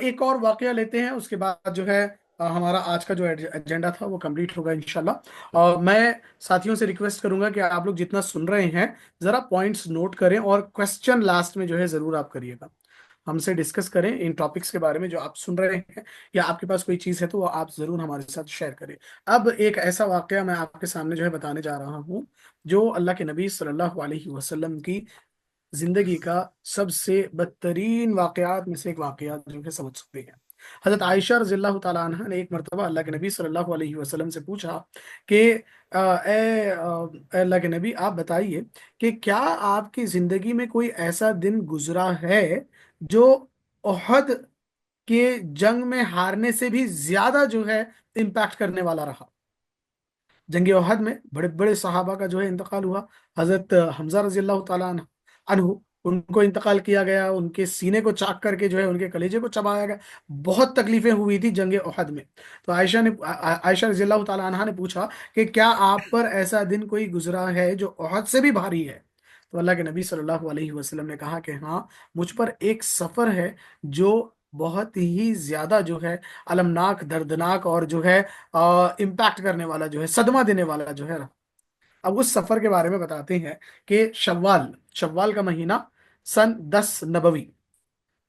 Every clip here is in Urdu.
ایک اور واقعہ لیتے ہیں، اس کے بعد جو ہے ہمارا آج کا جو ایجنڈا تھا وہ کمپلیٹ ہوگا انشاءاللہ۔ اور میں ساتھیوں سے ریکویسٹ کروں گا کہ آپ لوگ جتنا سن رہے ہیں ذرا پوائنٹس نوٹ کریں، اور کوشچن لاسٹ میں جو ہے ضرور آپ کریے گا، ہم سے ڈسکس کریں ان ٹاپکس کے بارے میں جو آپ سن رہے ہیں، یا آپ کے پاس کوئی چیز ہے تو وہ آپ ضرور ہمارے ساتھ شیئر کریں۔ اب ایک ایسا واقعہ میں آپ کے سامنے جو ہے بتانے جا رہا ہوں، جو اللہ کے نبی صلی اللہ علیہ وسلم کی زندگی کا سب سے بدترین واقعات میں سے ایک واقعہ جو کہ سمجھ سکتے ہیں۔ حضرت عائشہ رضی اللہ تعالیٰ عنہ نے ایک مرتبہ اللہ کے نبی صلی اللہ علیہ وسلم سے پوچھا کہ اے اللہ کے نبی، آپ بتائیے کہ کیا آپ کی زندگی میں کوئی ایسا دن گزرا ہے جو احد کے جنگ میں ہارنے سے بھی زیادہ جو ہے امپیکٹ کرنے والا رہا؟ جنگ احد میں بڑے بڑے صحابہ کا جو ہے انتقال ہوا۔ حضرت حمزہ رضی اللہ تعالیٰ عنہ، ان کو انتقال کیا گیا، ان کے سینے کو چاک کر کے جو ہے ان کے کلیجے کو چبایا گیا، بہت تکلیفیں ہوئی تھی جنگ احد میں۔ تو عائشہ رضی اللہ تعالیٰ عنہ نے پوچھا کہ کیا آپ پر ایسا دن کوئی گزرا ہے جو احد سے بھی بھاری ہے؟ تو اللہ کے نبی صلی اللہ علیہ وسلم نے کہا کہ ہاں، مجھ پر ایک سفر ہے جو بہت ہی زیادہ جو ہے المناک، دردناک، اور جو ہے امپیکٹ کرنے والا، جو ہے صدمہ دینے والا جو ہے۔ اب اس سفر کے بارے میں بتاتے ہیں کہ شوال کا مہینہ، سن 10 نبوی،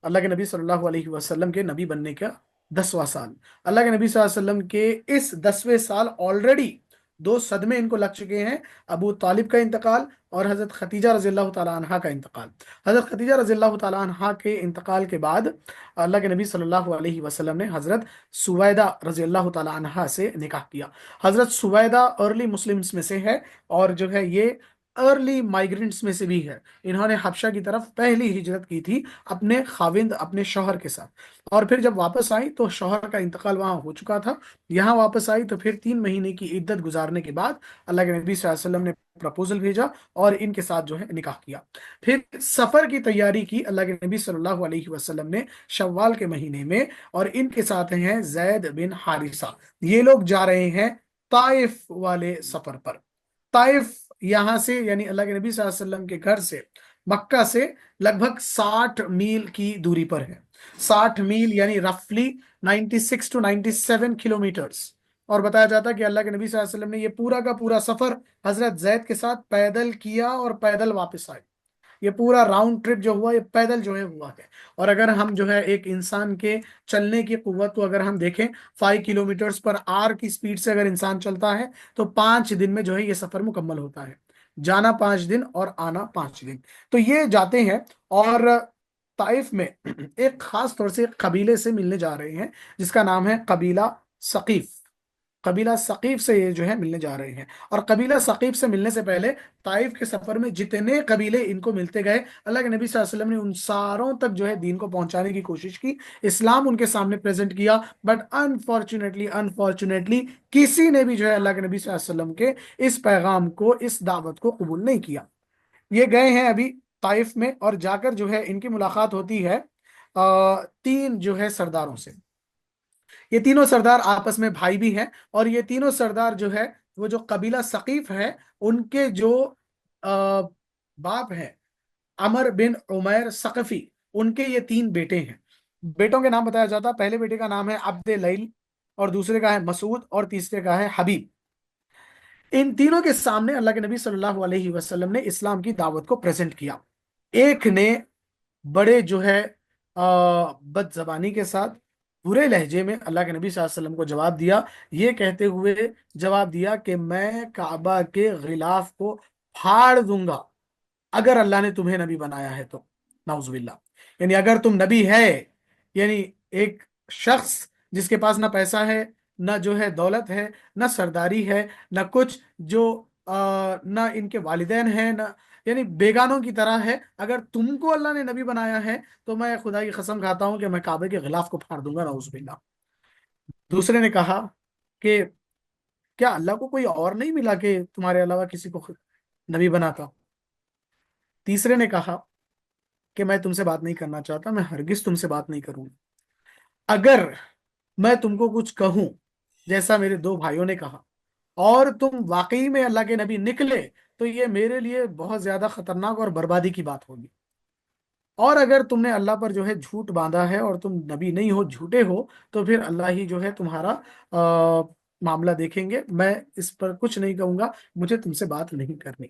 اللہ کے نبی صلی اللہ علیہ وسلم کے نبی بننے کا 10واں سال۔ اللہ کے نبی صلی اللہ علیہ وسلم کے اس 10ویں سال آلریڈی دو صدمے ان کو لگ چکے ہیں: ابو طالب کا انتقال اور حضرت ختیجہ رضی اللہ تعالیٰ عنہ کا انتقال۔ حضرت ختیجہ رضی اللہ تعالیٰ عنہ کے انتقال کے بعد اللہ کے نبی صلی اللہ علیہ وسلم نے حضرت سویدہ رضی اللہ تعالیٰ عنہ سے نکاح کیا۔ حضرت سویدہ ارلی مسلمز میں سے ہے، اور جو ہے یہ ارلی مائیگرنٹس میں سے بھی ہے۔ انہوں نے حبشہ کی طرف پہلی ہجرت کی تھی اپنے خاوند، اپنے شوہر کے ساتھ، اور پھر جب واپس آئی تو شوہر کا انتقال وہاں ہو چکا تھا۔ یہاں واپس آئی تو پھر 3 مہینے کی عدت گزارنے کے بعد اللہ کے نبی صلی اللہ علیہ وسلم نے پرپوزل بھیجا اور ان کے ساتھ جو ہے نکاح کیا۔ پھر سفر کی تیاری کی اللہ کے نبی صلی اللہ علیہ وسلم نے شوال کے مہینے میں، اور ان کے ساتھ ہیں زید بن حارثہ۔ یہ لوگ جا رہے ہیں طائف والے سفر پر۔ طائف یہاں سے، یعنی اللہ کے نبی صلی اللہ علیہ وسلم کے گھر سے، مکہ سے لگ بھگ 60 میل کی دوری پر ہے۔ 60 میل یعنی رفلی 96 to 97 کلومیٹرز۔ اور بتایا جاتا ہے کہ اللہ کے نبی صلی اللہ علیہ وسلم نے یہ پورا کا پورا سفر حضرت زید کے ساتھ پیدل کیا اور پیدل واپس آئے۔ یہ پورا راؤنڈ ٹرپ جو ہوا یہ پیدل جو ہے ہوا ہے۔ اور اگر ہم جو ہے ایک انسان کے چلنے کی قوت کو اگر ہم دیکھیں، 5 کلومیٹرز پر آر کی سپیڈ سے اگر انسان چلتا ہے تو 5 دن میں جو ہے یہ سفر مکمل ہوتا ہے۔ جانا 5 دن اور آنا 5 دن۔ تو یہ جاتے ہیں اور طائف میں ایک خاص طور سے قبیلے سے ملنے جا رہے ہیں جس کا نام ہے قبیلہ ثقیف۔ قبیلہ ثقیف سے یہ جو ہے ملنے جا رہے ہیں، اور قبیلہ ثقیف سے ملنے سے پہلے طائف کے سفر میں جتنے قبیلے ان کو ملتے گئے، اللہ کے نبی صلی اللہ علیہ وسلم نے ان ساروں تک جو ہے دین کو پہنچانے کی کوشش کی، اسلام ان کے سامنے پریزنٹ کیا، بٹ انفارچونیٹلی کسی نے بھی جو ہے اللہ کے نبی صلی اللہ علیہ وسلم کے اس پیغام کو، اس دعوت کو قبول نہیں کیا۔ یہ گئے ہیں ابھی طائف میں، اور جا کر جو ہے ان کی ملاقات ہوتی ہے 3 جو ہے سرداروں سے۔ یہ تینوں سردار آپس میں بھائی بھی ہیں، اور یہ تینوں سردار جو ہے وہ جو قبیلہ ثقیف ہے ان کے جو باپ ہیں عمر بن عمیر ثقفی، ان کے یہ 3 بیٹے ہیں۔ بیٹوں کے نام بتایا جاتا، پہلے بیٹے کا نام ہے عبد لیل، اور دوسرے کا ہے مسعود، اور تیسرے کا ہے حبیب۔ ان تینوں کے سامنے اللہ کے نبی صلی اللہ علیہ وسلم نے اسلام کی دعوت کو پریزنٹ کیا۔ ایک نے بڑے جو ہے بد زبانی کے ساتھ، برے لہجے میں اللہ کے نبی صلی اللہ علیہ وسلم کو جواب دیا، یہ کہتے ہوئے جواب دیا کہ میں کعبہ کے غلاف کو پھاڑ دوں گا اگر اللہ نے تمہیں نبی بنایا ہے تو۔ نعوذ باللہ، یعنی اگر تم نبی ہے، یعنی ایک شخص جس کے پاس نہ پیسہ ہے، نہ جو ہے دولت ہے، نہ سرداری ہے، نہ کچھ، جو نہ ان کے والدین ہیں، نہ، یعنی بیگانوں کی طرح ہے، اگر تم کو اللہ نے نبی بنایا ہے تو میں خدا کی قسم کھاتا ہوں کہ میں کعبے کے غلاف کو پھاڑ دوں گا، نعوذ باللہ۔ دوسرے نے کہا کہ کیا اللہ کو کوئی اور نہیں ملا کہ تمہارے علاوہ کسی کو نبی بناتا؟ تیسرے نے کہا کہ میں تم سے بات نہیں کرنا چاہتا، میں ہرگز تم سے بات نہیں کروں گا۔ اگر میں تم کو کچھ کہوں جیسا میرے 2 بھائیوں نے کہا، اور تم واقعی میں اللہ کے نبی نکلے، تو یہ میرے لیے بہت زیادہ خطرناک اور بربادی کی بات ہوگی۔ اور اگر تم نے اللہ پر جو ہے جھوٹ باندھا ہے اور تم نبی نہیں ہو، جھوٹے ہو، تو پھر اللہ ہی جو ہے تمہارا معاملہ دیکھیں گے، میں اس پر کچھ نہیں کہوں گا، مجھے تم سے بات نہیں کرنی۔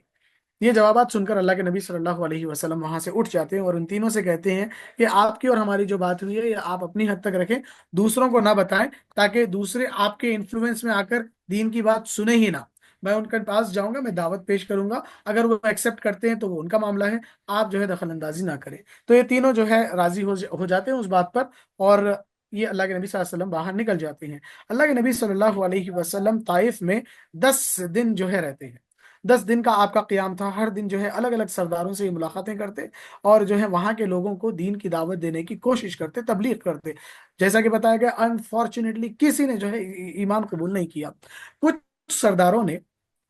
یہ جوابات سن کر اللہ کے نبی صلی اللہ علیہ وسلم وہاں سے اٹھ جاتے ہیں اور ان تینوں سے کہتے ہیں کہ آپ کی اور ہماری جو بات ہوئی ہے یہ آپ اپنی حد تک رکھیں، دوسروں کو نہ بتائیں، تاکہ دوسرے آپ کے انفلوئنس میں آ کر دین کی بات سنیں ہی نہ۔ میں ان کے پاس جاؤں گا، میں دعوت پیش کروں گا، اگر وہ ایکسپٹ کرتے ہیں تو وہ ان کا معاملہ ہے، آپ جو ہے دخل اندازی نہ کریں۔ تو یہ تینوں جو ہے راضی ہو جاتے ہیں اس بات پر، اور یہ اللہ کے نبی صلی اللہ علیہ وسلم باہر نکل جاتے ہیں۔ اللہ کے نبی صلی اللہ علیہ وسلم طائف میں 10 دن جو ہے رہتے ہیں۔ 10 دن کا آپ کا قیام تھا، ہر دن جو ہے الگ الگ سرداروں سے یہ ملاقاتیں کرتے اور جو ہے وہاں کے لوگوں کو دین کی دعوت دینے کی کوشش کرتے، تبلیغ کرتے۔ جیسا کہ بتایا گیا، انفارچونیٹلی کسی نے جو ہے ایمان قبول نہیں کیا۔ کچھ سرداروں نے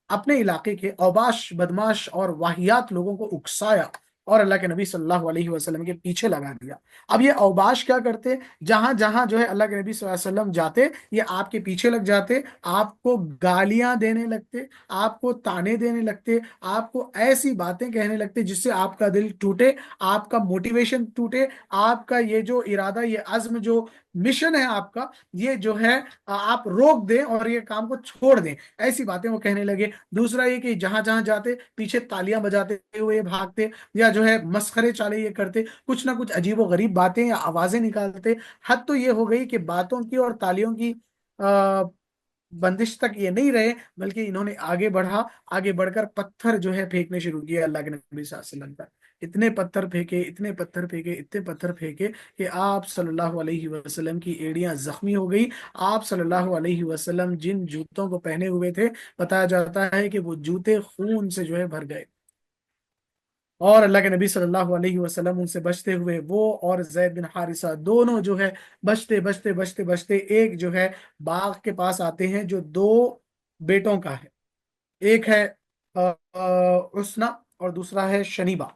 اپنے علاقے کے اوباش، بدماش اور واہیات لوگوں کو اکسایا اور اللہ کے نبی صلی اللہ علیہ وسلم کے پیچھے لگا دیا۔ اب یہ اوباش کیا کرتے، جہاں جہاں جو ہے اللہ کے نبی صلی اللہ علیہ وسلم جاتے، یہ آپ کے پیچھے لگ جاتے، آپ کو گالیاں دینے لگتے، آپ کو تانے دینے لگتے، آپ کو ایسی باتیں کہنے لگتے جس سے آپ کا دل ٹوٹے، آپ کا موٹیویشن ٹوٹے، آپ کا یہ جو ارادہ، یہ عزم، جو مشن ہے آپ کا، یہ جو ہے آپ روک دیں اور یہ کام کو چھوڑ دیں۔ ایسی باتیں وہ کہنے لگے۔ دوسرا یہ کہ جہاں جہاں جاتے پیچھے تالیاں بجاتے ہوئے بھاگتے، یا جو ہے مسخرے چالے یہ کرتے، کچھ نہ کچھ عجیب و غریب باتیں یا آوازیں نکالتے۔ حد تو یہ ہو گئی کہ باتوں کی اور تالیوں کی بندش تک یہ نہیں رہے، بلکہ انہوں نے آگے بڑھ کر پتھر جو ہے پھینکنے شروع کیے اللہ کے نبی صلی اللہ علیہ وسلم پر۔ اتنے پتھر پھینکے، اتنے پتھر پھینکے، اتنے پتھر پھینکے کہ آپ صلی اللہ علیہ وسلم کی ایڑیاں زخمی ہو گئی۔ آپ صلی اللہ علیہ وسلم جن جوتوں کو پہنے ہوئے تھے، بتایا جاتا ہے کہ وہ جوتے خون سے جو ہے بھر گئے، اور اللہ کے نبی صلی اللہ علیہ وسلم ان سے بچتے ہوئے، وہ اور زید بن حارثہ دونوں جو ہے بچتے بچتے بچتے بچتے ایک جو ہے باغ کے پاس آتے ہیں جو دو بیٹوں کا ہے۔ ایک ہے اسنا اور دوسرا ہے شنیبا۔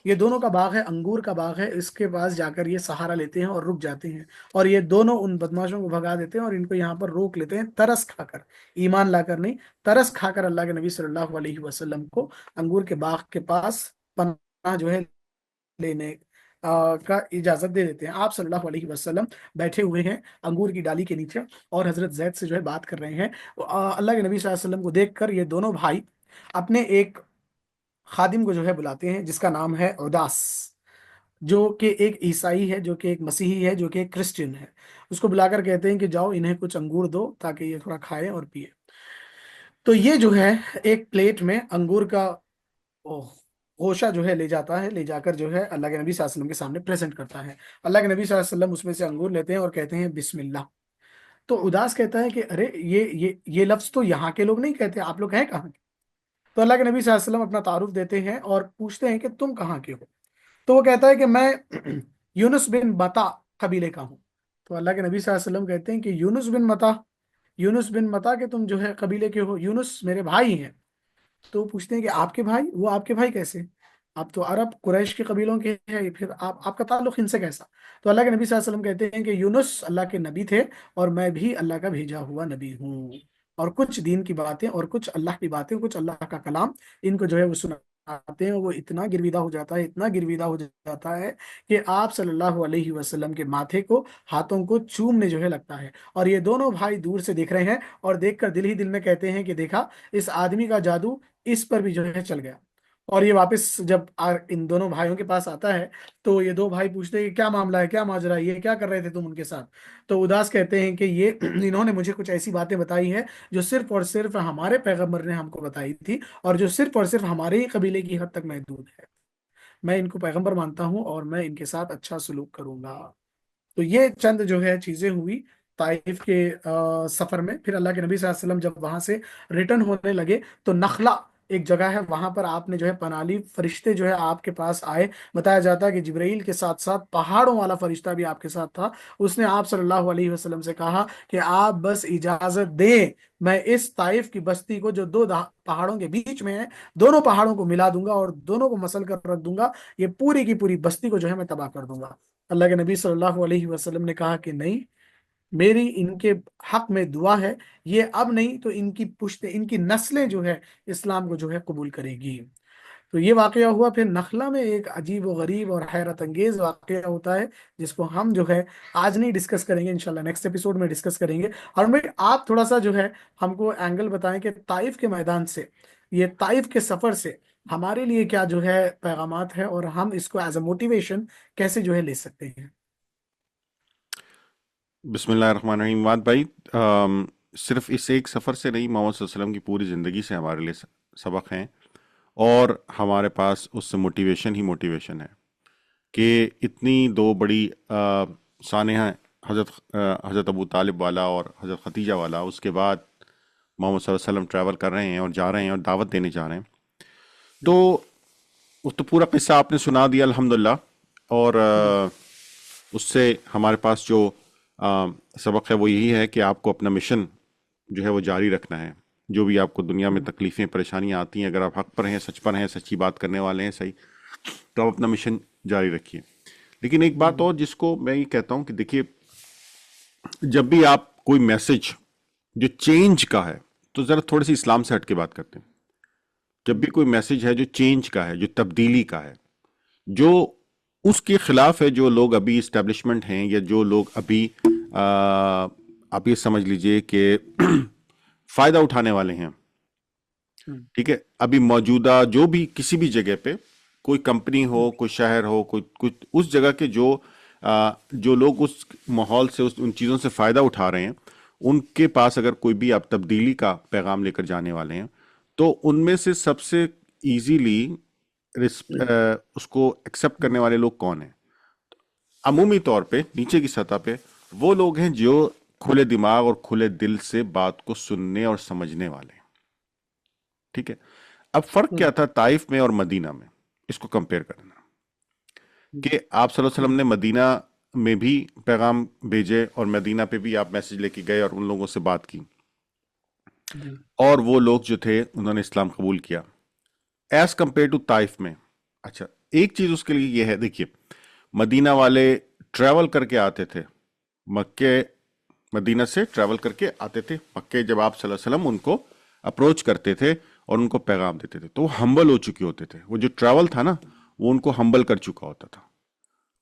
یہ دونوں کا باغ ہے، انگور کا باغ ہے، اس کے پاس جا کر یہ سہارا لیتے ہیں اور رک جاتے ہیں، اور یہ دونوں ان بدماشوں کو بھگا دیتے ہیں اور ان کو یہاں پر روک لیتے ہیں، ترس کھا کر، ایمان لا کر نہیں، ترس کھا کر اللہ کے نبی صلی اللہ علیہ وسلم کو انگور کے باغ کے پاس پناہ جو ہے لینے کا اجازت دے دیتے ہیں۔ آپ صلی اللہ علیہ وسلم بیٹھے ہوئے ہیں انگور کی ڈالی کے نیچے اور حضرت زید سے جو ہے بات کر رہے ہیں۔ اللہ کے نبی صلی اللہ علیہ وسلم کو دیکھ کر یہ دونوں بھائی اپنے ایک خادم کو جو ہے بلاتے ہیں جس کا نام ہے اداس، جو کہ ایک عیسائی ہے، جو کہ ایک مسیحی ہے، جو کہ ایک کرسچن ہے۔ اس کو بلا کر کہتے ہیں کہ جاؤ انہیں کچھ انگور دو تاکہ یہ تھوڑا کھائے اور پیے۔ تو یہ جو ہے ایک پلیٹ میں انگور کا گوشہ جو ہے لے جاتا ہے، لے جا کر جو ہے اللہ کے نبی صلی اللہ علیہ وسلم کے سامنے پریزنٹ کرتا ہے۔ اللہ کے نبی صلی اللہ علیہ وسلم اس میں سے انگور لیتے ہیں اور کہتے ہیں بسم اللہ۔ تو اداس کہتا ہے کہ ارے یہ لفظ تو یہاں کے لوگ نہیں کہتے، آپ لوگ ہیں کہاں کے؟ تو اللہ کے نبی صلی اللہ علیہ وسلم اپنا تعارف دیتے ہیں اور پوچھتے ہیں کہ تم کہاں کے ہو؟ تو وہ کہتا ہے کہ میں یونس بن متا قبیلے کا ہوں۔ تو اللہ کے نبی صلی اللہ علیہ وسلم کہتے ہیں کہ یونس بن متا کہ تم جو ہے قبیلے کے ہو، یونس میرے بھائی ہیں۔ تو پوچھتے ہیں کہ آپ کے بھائی؟ وہ آپ کے بھائی کیسے؟ آپ تو عرب قریش کے قبیلوں کے ہیں، پھر آپ کا تعلق ان سے کیسا؟ تو اللہ کے نبی صلی اللہ علیہ وسلم کہتے ہیں کہ یونس اللہ کے نبی تھے اور میں بھی اللہ کا بھیجا ہوا نبی ہوں، اور کچھ دین کی باتیں اور کچھ اللہ کی باتیں، کچھ اللہ کا کلام ان کو جو ہے وہ سناتے ہیں، وہ اتنا گرویدہ ہو جاتا ہے، اتنا گرویدہ ہو جاتا ہے کہ آپ صلی اللہ علیہ وسلم کے ماتھے کو، ہاتھوں کو چومنے جو ہے لگتا ہے۔ اور یہ دونوں بھائی دور سے دیکھ رہے ہیں اور دیکھ کر دل ہی دل میں کہتے ہیں کہ دیکھا، اس آدمی کا جادو اس پر بھی جو ہے چل گیا۔ اور یہ واپس جب ان دونوں بھائیوں کے پاس آتا ہے تو یہ دو بھائی پوچھتے ہیں کہ کیا معاملہ ہے، کیا ماجرا ہے، یہ کیا کر رہے تھے تم ان کے ساتھ؟ تو اداس کہتے ہیں کہ یہ انہوں نے مجھے کچھ ایسی باتیں بتائی ہیں جو صرف اور صرف ہمارے پیغمبر نے ہم کو بتائی تھی، اور جو صرف اور صرف ہمارے ہی قبیلے کی حد تک محدود ہے۔ میں ان کو پیغمبر مانتا ہوں اور میں ان کے ساتھ اچھا سلوک کروں گا۔ تو یہ چند جو ہے چیزیں ہوئی طائف کے سفر میں۔ پھر اللہ کے نبی صلی اللہ علیہ وسلم جب وہاں سے ریٹرن ہونے لگے تو نخلا ایک جگہ ہے، وہاں پر آپ نے جو ہے پناہ لی، فرشتے جو ہے آپ کے پاس آئے۔ بتایا جاتا ہے کہ جبرائیل کے ساتھ ساتھ پہاڑوں والا فرشتہ بھی آپ کے ساتھ تھا۔ اس نے آپ صلی اللہ علیہ وسلم سے کہا کہ آپ بس اجازت دیں، میں اس طائف کی بستی کو جو دو پہاڑوں کے بیچ میں ہے، دونوں پہاڑوں کو ملا دوں گا اور دونوں کو مسل کر رکھ دوں گا، یہ پوری کی پوری بستی کو جو ہے میں تباہ کر دوں گا۔ اللہ کے نبی صلی اللہ علیہ وسلم نے کہا کہ نہیں، میری ان کے حق میں دعا ہے، یہ اب نہیں تو ان کی پشت، ان کی نسلیں جو ہے اسلام کو جو ہے قبول کرے گی۔ تو یہ واقعہ ہوا. پھر نخلا میں ایک عجیب و غریب اور حیرت انگیز واقعہ ہوتا ہے جس کو ہم جو ہے آج نہیں ڈسکس کریں گے، انشاءاللہ نیکسٹ ایپیسوڈ میں ڈسکس کریں گے. اور میں آپ تھوڑا سا جو ہے ہم کو اینگل بتائیں کہ طائف کے میدان سے، یہ طائف کے سفر سے ہمارے لیے کیا جو ہے پیغامات ہے، اور ہم اس کو ایز اے موٹیویشن کیسے جو ہے لے سکتے ہیں. بسم اللہ الرحمن الرحیم. واد بھائی، صرف اس ایک سفر سے نہیں، محمد صلی اللہ علیہ وسلم کی پوری زندگی سے ہمارے لیے سبق ہیں، اور ہمارے پاس اس سے موٹیویشن ہی موٹیویشن ہے کہ اتنی دو بڑی سانحہ، حضرت ابو طالب والا اور حضرت ختیجہ والا، اس کے بعد محمد صلی اللہ علیہ وسلم ٹریول کر رہے ہیں اور جا رہے ہیں اور دعوت دینے جا رہے ہیں. تو اس تو پورا قصہ آپ نے سنا دیا الحمدللہ، اور اس سے ہمارے پاس جو سبق ہے وہ یہی ہے کہ آپ کو اپنا مشن جو ہے وہ جاری رکھنا ہے. جو بھی آپ کو دنیا میں تکلیفیں پریشانیاں آتی ہیں، اگر آپ حق پر ہیں، سچ پر ہیں، سچی بات کرنے والے ہیں، صحیح، تو آپ اپنا مشن جاری رکھیے. لیکن ایک بات اور جس کو میں یہ کہتا ہوں کہ دیکھیے، جب بھی آپ کوئی میسج جو چینج کا ہے، تو ذرا تھوڑی سی اسلام سے ہٹ کے بات کرتے ہیں. جب بھی کوئی میسج ہے جو چینج کا ہے، جو تبدیلی کا ہے، جو اس کے خلاف ہے، جو لوگ ابھی اسٹیبلشمنٹ ہیں، یا جو لوگ ابھی آپ یہ سمجھ لیجئے کہ فائدہ اٹھانے والے ہیں، ٹھیک ہے، ابھی موجودہ جو بھی کسی بھی جگہ پہ کوئی کمپنی ہو، کوئی شہر ہو، کوئی اس جگہ کے جو لوگ اس ماحول سے، ان چیزوں سے فائدہ اٹھا رہے ہیں، ان کے پاس اگر کوئی بھی آپ تبدیلی کا پیغام لے کر جانے والے ہیں، تو ان میں سے سب سے ایزیلی اس کو ایکسپٹ کرنے والے لوگ کون ہیں؟ عمومی طور پہ نیچے کی سطح پہ وہ لوگ ہیں جو کھلے دماغ اور کھلے دل سے بات کو سننے اور سمجھنے والے ہیں. ٹھیک ہے. اب فرق کیا تھا طائف میں اور مدینہ میں؟ اس کو کمپیئر کرنا کہ آپ صلی اللہ علیہ وسلم نے مدینہ میں بھی پیغام بھیجے، اور مدینہ پہ بھی آپ میسج لے کے گئے اور ان لوگوں سے بات کی، اور وہ لوگ جو تھے انہوں نے اسلام قبول کیا، ایز کمپیئر ٹو طائف میں. اچھا، ایک چیز اس کے لیے یہ ہے، دیکھیے، مدینہ والے ٹریول کر کے آتے تھے، مکے مدینہ سے ٹریول کر کے آتے تھے مکے. جب آپ صلی اللہ علیہ وسلم ان کو اپروچ کرتے تھے اور ان کو پیغام دیتے تھے، تو وہ ہمبل ہو چکے ہوتے تھے. وہ جو ٹریول تھا نا، وہ ان کو ہمبل کر چکا ہوتا تھا.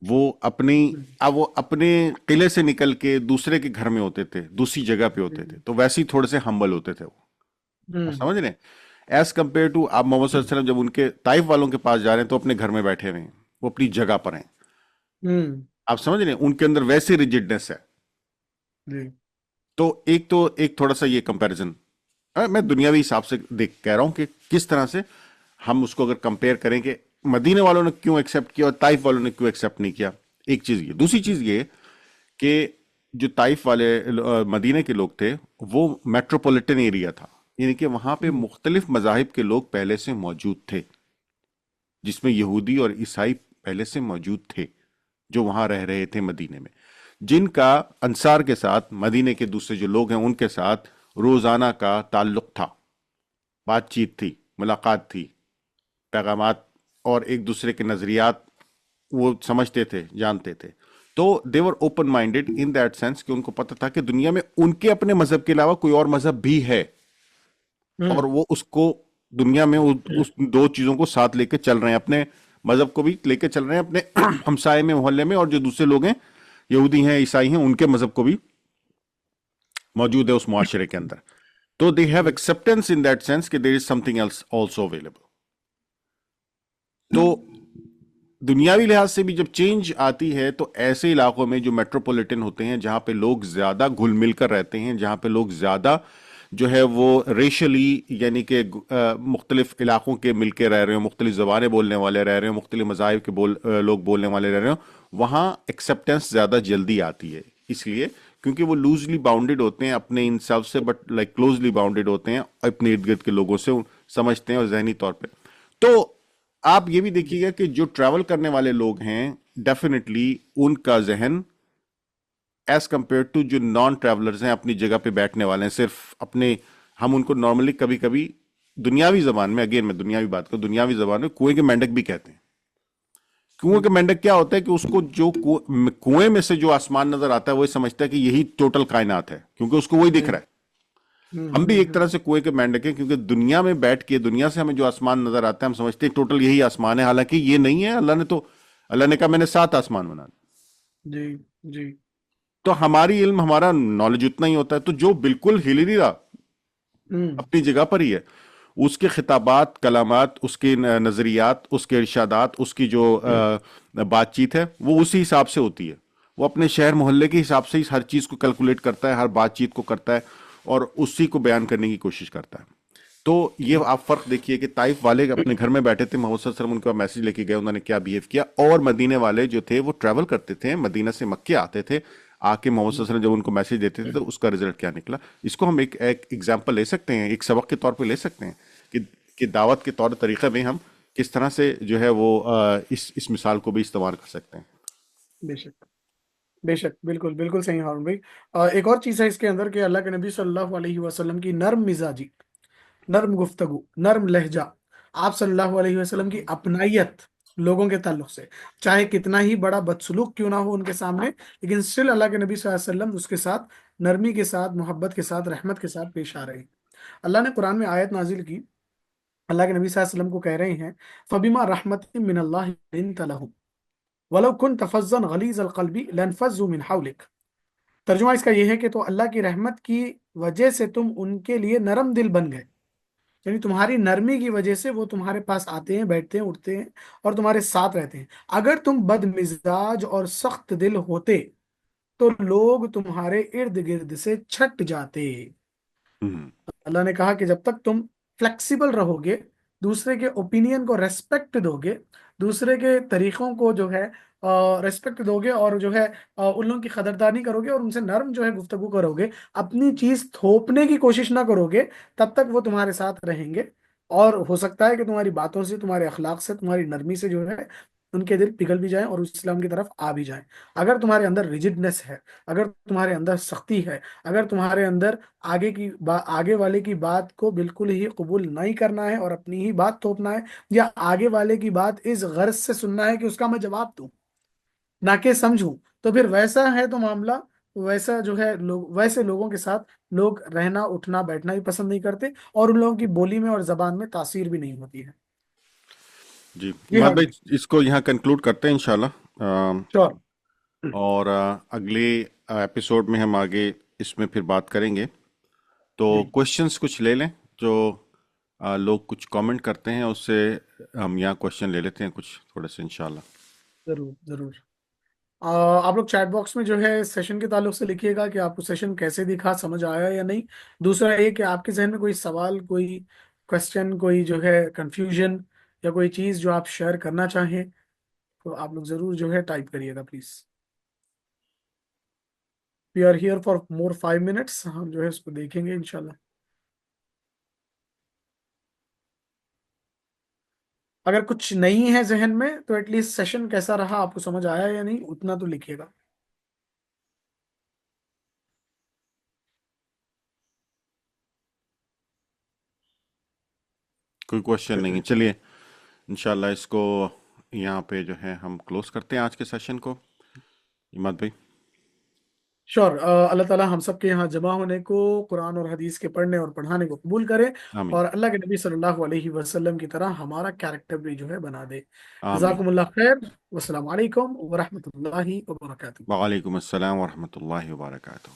وہ اپنے قلعے سے نکل کے دوسرے کے گھر میں ہوتے تھے، دوسری جگہ پہ ہوتے تھے، تو ویسے ہی تھوڑے سے ہمبل ہوتے تھے وہ. آپ سمجھ رہے ہیں؟ ایز کمپیئر ٹو آپ محمد صلی اللہ علیہ وسلم جب ان کے طائف والوں کے پاس جا رہے ہیں تو اپنے گھر میں بیٹھے ہوئے ہیں، وہ اپنی جگہ پر ہیں. آپ سمجھ رہے ہیں؟ ان کے اندر ویسے ریجڈنس ہے. تو ایک تھوڑا سا یہ کمپیریزن میں دنیاوی حساب سے کہہ رہا ہوں کہ کس طرح سے ہم اس کو اگر کمپیئر کریں کہ مدینے والوں نے کیوں ایکسیپٹ کیا اور طائف والوں نے کیوں ایکسیپٹ نہیں کیا. ایک چیز یہ. دوسری چیز یہ کہ جو طائف والے مدینے کے لوگ تھے، وہ میٹروپولیٹن ایریا تھا، یعنی کہ وہاں پہ مختلف مذاہب کے لوگ پہلے سے موجود تھے، جس میں یہودی اور عیسائی پہلے سے موجود تھے جو وہاں رہ رہے تھے مدینے میں، جن کا انصار کے ساتھ، مدینے کے دوسرے جو لوگ ہیں ان کے ساتھ روزانہ کا تعلق تھا، بات چیت تھی، ملاقات تھی، پیغامات اور ایک دوسرے کے نظریات وہ سمجھتے تھے، جانتے تھے. تو they were open minded in that sense کہ ان کو پتہ تھا کہ دنیا میں ان کے اپنے مذہب کے علاوہ کوئی اور مذہب بھی ہے، اور وہ اس کو دنیا میں اس دو چیزوں کو ساتھ لے کے چل رہے ہیں، اپنے مذہب کو بھی لے کے چل رہے ہیں اپنے ہمسائے میں، محلے میں، اور جو دوسرے لوگ ہیں، یہودی ہیں، عیسائی ہیں، ان کے مذہب کو بھی موجود ہے اس معاشرے کے اندر. تو they have acceptance in that sense کہ there is something else also available. تو دنیاوی لحاظ سے بھی جب چینج آتی ہے تو ایسے علاقوں میں جو میٹروپولیٹن ہوتے ہیں، جہاں پہ لوگ زیادہ گھل مل کر رہتے ہیں، جہاں پہ لوگ زیادہ جو ہے وہ ریشلی، یعنی کہ مختلف علاقوں کے مل کے رہ رہے ہوں، مختلف زبانیں بولنے والے رہ رہے ہوں، مختلف مذاہب کے لوگ بولنے والے رہ رہے ہوں، وہاں ایکسیپٹنس زیادہ جلدی آتی ہے. اس لیے کیونکہ وہ لوزلی باؤنڈیڈ ہوتے ہیں اپنے ان سب سے، بٹ لائک کلوزلی باؤنڈیڈ ہوتے ہیں اپنے ارد گرد کے لوگوں سے، سمجھتے ہیں اور ذہنی طور پہ. تو آپ یہ بھی دیکھیے گا کہ جو ٹریول کرنے والے لوگ ہیں، ڈیفینیٹلی ان کا ذہن ایز کمپیئر ٹو جو نان ٹریولرز ہیں، اپنی جگہ پہ بیٹھنے والے ہیں، صرف اپنے، ہم ان کو نارملی کبھی کبھی دنیاوی زبان میں، اگین میں دنیاوی بات کروں، دنیاوی زبان میں کنویں کے مینڈک بھی کہتے ہیں. کنویں کے مینڈک کیا ہوتا ہے کہ اس کو جو کنویں میں سے جو آسمان نظر آتا ہے وہی سمجھتا ہے کہ یہی ٹوٹل کائنات ہے، کیونکہ اس کو وہی دکھ رہا ہے. ہم بھی ایک طرح سے کنویں کے مینڈک ہیں، کیونکہ دنیا میں بیٹھ کے دنیا سے ہمیں جو آسمان نظر آتا ہے ہم سمجھتے ہیں ٹوٹل یہی آسمان ہے، حالانکہ یہ نہیں ہے۔ اللہ نے کہا میں نے 7 آسمان بنا دیے۔ جی جی تو ہماری علم، ہمارا نالج اتنا ہی ہوتا ہے، تو جو بالکل ہل ہی نہیں رہا، ہوں اپنی جگہ پر ہی ہے، اس کے خطابات، کلامات، اس کے نظریات، اس کے ارشادات، اس کی جو بات چیت ہے وہ اسی حساب سے ہوتی ہے۔ وہ اپنے شہر محلے کے حساب سے ہی ہر چیز کو کیلکولیٹ کرتا ہے، ہر بات چیت کو کرتا ہے، اور اسی کو بیان کرنے کی کوشش کرتا ہے۔ تو یہ آپ فرق دیکھیے کہ طائف والے اپنے گھر میں بیٹھے تھے، محمد صلی اللہ علیہ وسلم ان کا میسج لے کے گئے، انہوں نے کیا بہیو کیا، اور مدینے والے جو تھے وہ ٹریول کرتے تھے، مدینہ سے مکے آتے تھے، آ کے محمد صلی اللہ علیہ وسلم جب ان کو میسج دیتے تھے تو اس کا رزلٹ کیا نکلا۔ اس کو ہم ایک ایگزامپل لے سکتے ہیں، ایک سبق کے طور پہ لے سکتے ہیں کہ دعوت کے طور طریقے میں ہم کس طرح سے جو ہے وہ اس مثال کو بھی استعمال کر سکتے ہیں۔ بے شک بے شک، بالکل بالکل صحیح ہارون بھائی۔ ایک اور چیز ہے اس کے اندر کہ اللہ کے نبی صلی اللہ علیہ وسلم کی نرم مزاجی، نرم گفتگو، نرم لہجہ، آپ صلی اللہ علیہ وسلم کی اپنائیت لوگوں کے تعلق سے، چاہے کتنا ہی بڑا بدسلوک کیوں نہ ہو ان کے سامنے، لیکن اسٹل اللہ کے نبی صلی اللہ علیہ وسلم اس کے ساتھ نرمی کے ساتھ، محبت کے ساتھ، رحمت کے ساتھ پیش آ رہے ہیں۔ اللہ نے قرآن میں آیت نازل کی، اللہ کے نبی صلی اللہ علیہ وسلم کو کہہ رہے ہیں فَبِمَا رَحْمَةٍ مِّنَ اللَّهِ لِنتَ لَهُمْ وَلَوْ كُنْتَ فَظًّا غَلِيظَ الْقَلْبِ لَانفَضُّوا مِنْ حَوْلِكَ۔ ترجمہ اس کا یہ ہے کہ تو اللہ کی رحمت کی وجہ سے تم ان کے لیے نرم دل بن گئے، یعنی تمہاری نرمی کی وجہ سے وہ تمہارے پاس آتے ہیں، بیٹھتے ہیں، اٹھتے ہیں اور تمہارے ساتھ رہتے ہیں۔ اگر تم بد مزاج اور سخت دل ہوتے تو لوگ تمہارے ارد گرد سے چھٹ جاتے۔ ہوں، اللہ نے کہا کہ جب تک تم فلیکسیبل رہو گے، دوسرے کے اوپینین کو ریسپیکٹ دو گے، دوسرے کے طریقوں کو جو ہے ریسپیکٹ دو گے، اور جو ہے ان لوگوں کی قدردانی کرو گے، اور ان سے نرم جو ہے گفتگو کرو گے، اپنی چیز تھوپنے کی کوشش نہ کرو گے، تب تک وہ تمہارے ساتھ رہیں گے۔ اور ہو سکتا ہے کہ تمہاری باتوں سے، تمہارے اخلاق سے، تمہاری نرمی سے جو ہے ان کے دل پگھل بھی جائیں اور اسلام کی طرف آ بھی جائیں۔ اگر تمہارے اندر ریجڈنس ہے، اگر تمہارے اندر سختی ہے، اگر تمہارے اندر آگے والے کی بات کو بالکل ہی قبول نہیں کرنا ہے اور اپنی ہی بات تھوپنا ہے، یا آگے والے کی بات اس غرض سے سننا ہے کہ اس کا میں جواب دوں نہ کہ سمجھوں، تو پھر ویسا ہے تو معاملہ، ویسا جو ہے ویسے لوگوں کے ساتھ لوگ رہنا، اٹھنا، بیٹھنا ہی پسند نہیں کرتے، اور ان لوگوں کی بولی میں اور زبان میں تاثیر بھی نہیں ہوتی ہے۔ جی جی عماد ہاں بھائی، بھائی، اس کو یہاں کنکلوڈ کرتے ہیں انشاءاللہ، شور، اور اگلے ایپیسوڈ میں ہم آگے اس میں پھر بات کریں گے۔ تو جی کوشچنس کچھ لے لیں، جو لوگ کچھ کامنٹ کرتے ہیں اس سے ہم یہاں کوشچن لے لیتے ہیں کچھ تھوڑے سے انشاءاللہ۔ ضرور ضرور۔ آپ لوگ چیٹ باکس میں جو ہے سیشن کے تعلق سے لکھیے گا کہ آپ کو سیشن کیسے دکھا، سمجھ آیا یا نہیں۔ دوسرا یہ کہ آپ کے ذہن میں کوئی سوال، کوئی کوشچن، کوئی جو ہے کنفیوژن، یا کوئی چیز جو آپ شیئر کرنا چاہیں، تو آپ لوگ ضرور جو ہے ٹائپ کریے گا please. We are here for more 5 minutes, ہم جو ہے اس کو دیکھیں گے انشاءاللہ۔ اگر کچھ نہیں ہے ذہن میں تو ایٹ لیسٹ سیشن کیسا رہا، آپ کو سمجھ آیا یا نہیں، اتنا تو لکھیے گا۔ کوئی کوشچن نہیں ہے، چلیے انشاءاللہ اس کو یہاں پہ جو ہے ہم کلوز کرتے ہیں آج کے سیشن کو۔ عماد بھائی، شور، اللہ تعالیٰ ہم سب کے یہاں جمع ہونے کو، قرآن اور حدیث کے پڑھنے اور پڑھانے کو قبول کرے، آمین، اور اللہ کے نبی صلی اللہ علیہ وسلم کی طرح ہمارا کیریکٹر بھی جو ہے بنا دے۔ آمین۔ جزاکم اللہ خیر، والسلام علیکم ورحمۃ اللہ وبرکاتہ۔ وعلیکم السلام ورحمۃ اللہ وبرکاتہ۔